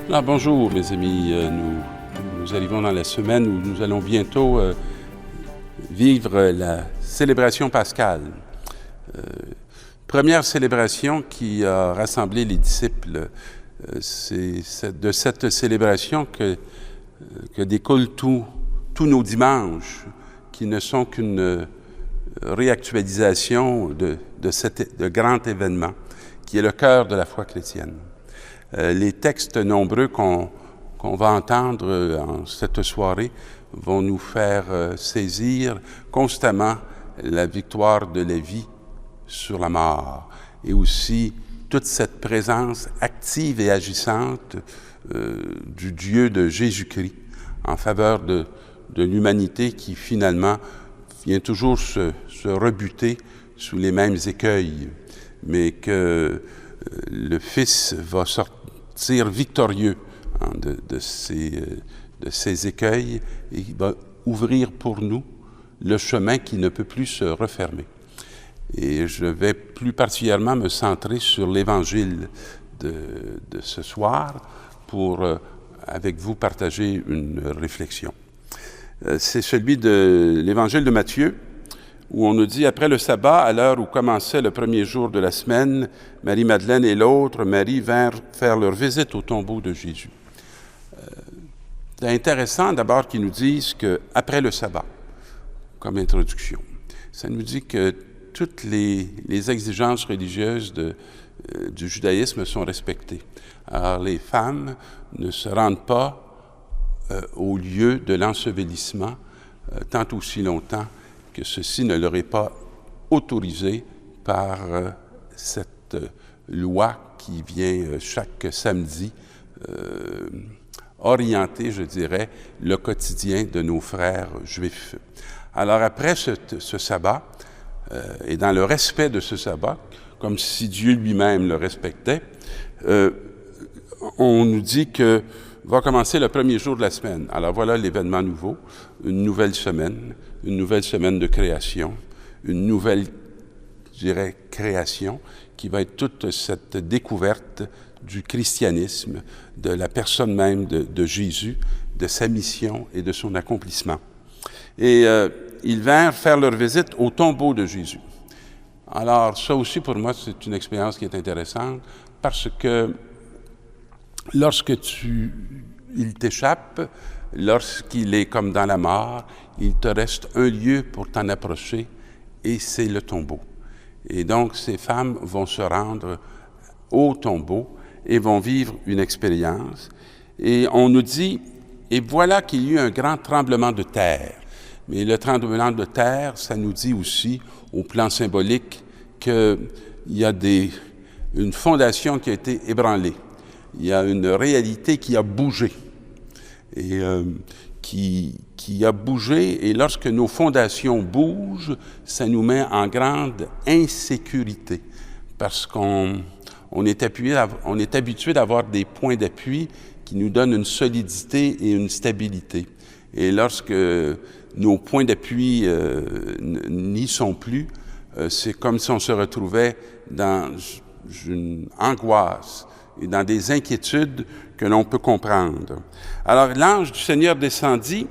Alors, bonjour mes amis, nous arrivons dans la semaine où nous allons bientôt vivre la célébration pascale. Première célébration qui a rassemblé les disciples, c'est de cette célébration que découlent tous nos dimanches, qui ne sont qu'une réactualisation de grand événement, qui est le cœur de la foi chrétienne. Les textes nombreux qu'on va entendre en cette soirée vont nous faire saisir constamment la victoire de la vie sur la mort et aussi toute cette présence active et agissante du Dieu de Jésus-Christ en faveur de l'humanité qui finalement vient toujours se rebuter sous les mêmes écueils, mais que le Fils va sortir victorieux de ces écueils et il va ouvrir pour nous le chemin qui ne peut plus se refermer. Et je vais plus particulièrement me centrer sur l'Évangile de ce soir pour, avec vous, partager une réflexion. C'est celui de l'Évangile de Matthieu, où on nous dit « Après le sabbat, à l'heure où commençait le premier jour de la semaine, Marie-Madeleine et l'autre Marie vinrent faire leur visite au tombeau de Jésus. » C'est intéressant d'abord qu'ils nous disent qu'après le sabbat, comme introduction, ça nous dit que toutes les exigences religieuses du judaïsme sont respectées. Alors les femmes ne se rendent pas au lieu de l'ensevelissement tant aussi longtemps que ceci ne leur est pas autorisé par cette loi qui vient chaque samedi orienter, je dirais, le quotidien de nos frères juifs. Alors après ce sabbat, et dans le respect de ce sabbat, comme si Dieu lui-même le respectait, on nous dit que va commencer le premier jour de la semaine. Alors voilà l'événement nouveau, une nouvelle semaine de création, une nouvelle, je dirais, création qui va être toute cette découverte du christianisme, de la personne même de Jésus, de sa mission et de son accomplissement. Et ils vinrent faire leur visite au tombeau de Jésus. Alors ça aussi pour moi c'est une expérience qui est intéressante parce que lorsque il t'échappe, lorsqu'il est comme dans la mort, il te reste un lieu pour t'en approcher, et c'est le tombeau. Et donc, ces femmes vont se rendre au tombeau et vont vivre une expérience. Et on nous dit, et voilà qu'il y eut un grand tremblement de terre. Mais le tremblement de terre, ça nous dit aussi, au plan symbolique, qu'il y a une fondation qui a été ébranlée. Il y a une réalité qui a bougé, et qui a bougé, et lorsque nos fondations bougent, ça nous met en grande insécurité, parce qu'on est habitué d'avoir des points d'appui qui nous donnent une solidité et une stabilité. Et lorsque nos points d'appui n'y sont plus, c'est comme si on se retrouvait dans une angoisse et dans des inquiétudes que l'on peut comprendre. Alors, l'ange du Seigneur descendit,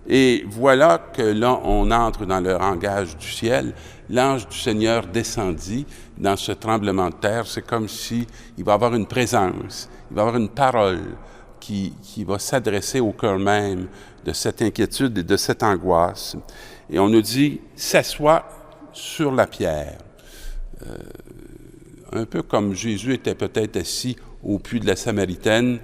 et voilà que là, on entre dans le langage du ciel. L'ange du Seigneur descendit dans ce tremblement de terre. C'est comme si il va y avoir une présence, il va y avoir une parole qui va s'adresser au cœur même de cette inquiétude et de cette angoisse. Et on nous dit, s'assoit sur la pierre. Un peu comme Jésus était peut-être assis au puits de la Samaritaine,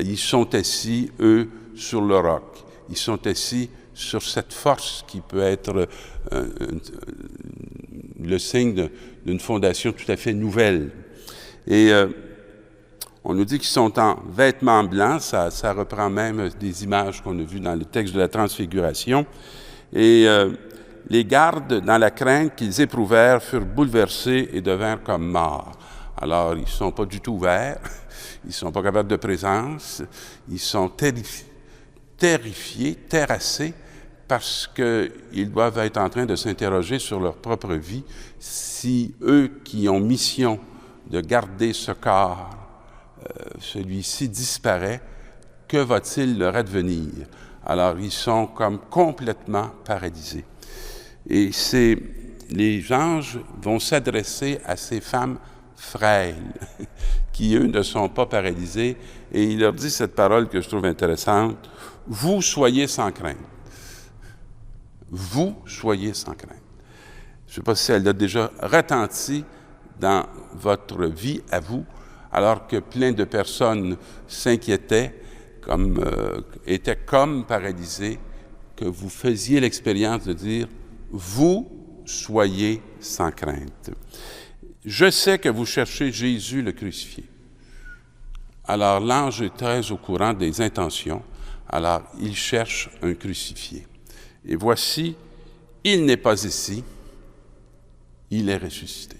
ils sont assis, eux, sur le roc. Ils sont assis sur cette force qui peut être le signe d'une fondation tout à fait nouvelle. Et on nous dit qu'ils sont en vêtements blancs, ça reprend même des images qu'on a vues dans le texte de la Transfiguration. Et les gardes, dans la crainte qu'ils éprouvèrent, furent bouleversés et devinrent comme morts. Alors, ils ne sont pas du tout ouverts, ils ne sont pas capables de présence, ils sont terrifiés, terrassés, parce qu'ils doivent être en train de s'interroger sur leur propre vie, si eux qui ont mission de garder ce corps celui-ci disparaît, que va-t-il leur advenir? Alors, ils sont comme complètement paralysés. Et les anges vont s'adresser à ces femmes frêles, qui, eux, ne sont pas paralysés, et il leur dit cette parole que je trouve intéressante, « Vous soyez sans crainte. » Vous soyez sans crainte. Je ne sais pas si elle a déjà retenti dans votre vie à vous, alors que plein de personnes s'inquiétaient, étaient comme paralysées, que vous faisiez l'expérience de dire « Vous soyez sans crainte. » Je sais que vous cherchez Jésus le crucifié. Alors l'ange est très au courant des intentions, alors il cherche un crucifié. Et voici, il n'est pas ici, il est ressuscité.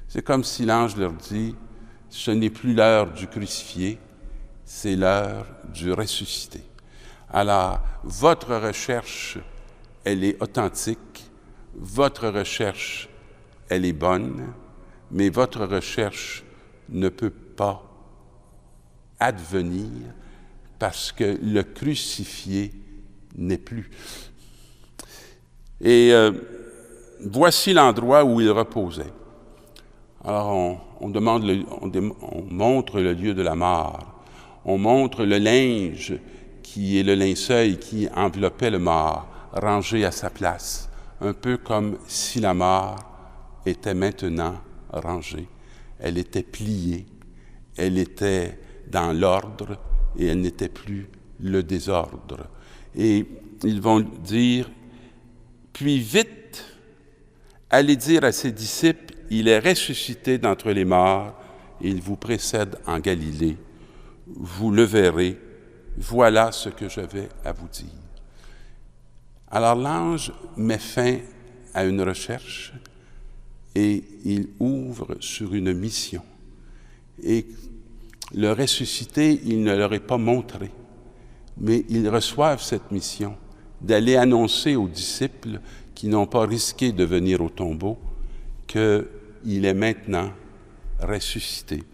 C'est comme si l'ange leur dit, ce n'est plus l'heure du crucifié, c'est l'heure du ressuscité. Alors, votre recherche, elle est authentique, votre recherche, elle est bonne, mais votre recherche ne peut pas advenir parce que le crucifié n'est plus. Et voici l'endroit où il reposait. Alors, on montre le lieu de la mort. On montre le linge qui est le linceul qui enveloppait le mort, rangé à sa place, un peu comme si la mort était maintenant rangée. Elle était pliée, elle était dans l'ordre et elle n'était plus le désordre. Et ils vont dire, puis vite, allez dire à ses disciples, il est ressuscité d'entre les morts, et il vous précède en Galilée. Vous le verrez, voilà ce que j'avais à vous dire. Alors l'ange met fin à une recherche et il ouvre sur une mission. Et le ressuscité, il ne leur est pas montré, mais ils reçoivent cette mission d'aller annoncer aux disciples qui n'ont pas risqué de venir au tombeau qu'il est maintenant ressuscité.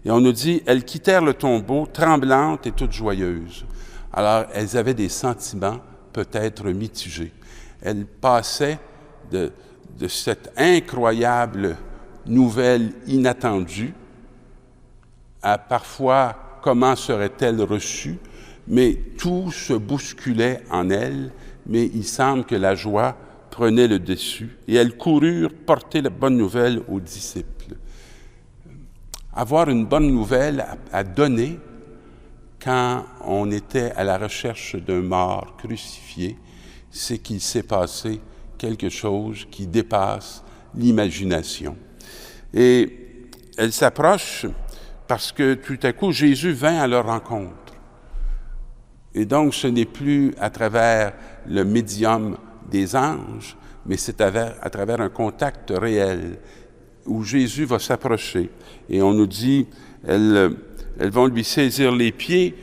Et on nous dit, elles quittèrent le tombeau tremblantes et toutes joyeuses. Alors, elles avaient des sentiments peut-être mitigés. Elles passaient de cette incroyable nouvelle inattendue à parfois comment serait-elle reçue, mais tout se bousculait en elles, mais il semble que la joie prenait le dessus, et elles coururent porter la bonne nouvelle aux disciples. Avoir une bonne nouvelle à donner quand on était à la recherche d'un mort crucifié, c'est qu'il s'est passé quelque chose qui dépasse l'imagination. Et elles s'approchent parce que tout à coup, Jésus vint à leur rencontre. Et donc, ce n'est plus à travers le médium des anges, mais c'est à travers un contact réel où Jésus va s'approcher. Et on nous dit, elles vont lui saisir les pieds,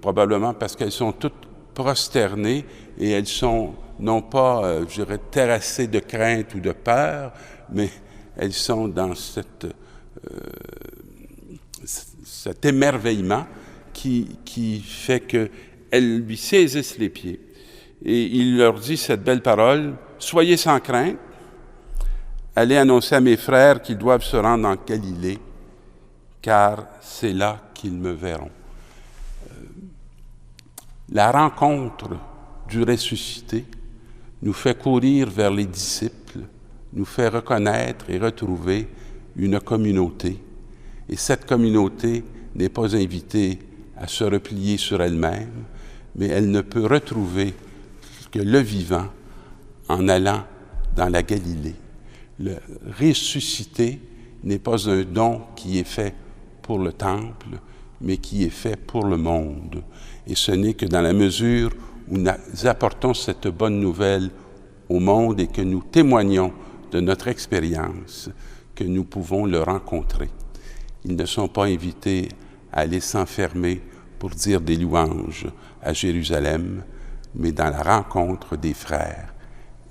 probablement parce qu'elles sont toutes prosternées et elles sont non pas, je dirais, terrassées de crainte ou de peur, mais elles sont dans cet émerveillement qui fait qu'elles lui saisissent les pieds. Et il leur dit cette belle parole, « Soyez sans crainte, allez annoncer à mes frères qu'ils doivent se rendre en Galilée, car c'est là qu'ils me verront. » La rencontre du ressuscité nous fait courir vers les disciples, nous fait reconnaître et retrouver une communauté. Et cette communauté n'est pas invitée à se replier sur elle-même, mais elle ne peut retrouver que le vivant en allant dans la Galilée. Le ressuscité n'est pas un don qui est fait pour le temple, mais qui est fait pour le monde. Et ce n'est que dans la mesure où nous apportons cette bonne nouvelle au monde et que nous témoignons de notre expérience que nous pouvons le rencontrer. Ils ne sont pas invités à aller s'enfermer pour dire des louanges à Jérusalem, mais dans la rencontre des frères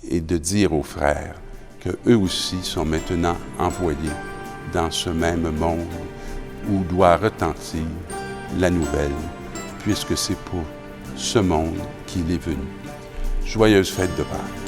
et de dire aux frères qu'eux aussi sont maintenant envoyés dans ce même monde où doit retentir la nouvelle, puisque c'est pour ce monde qu'il est venu. Joyeuse fête de Pâques.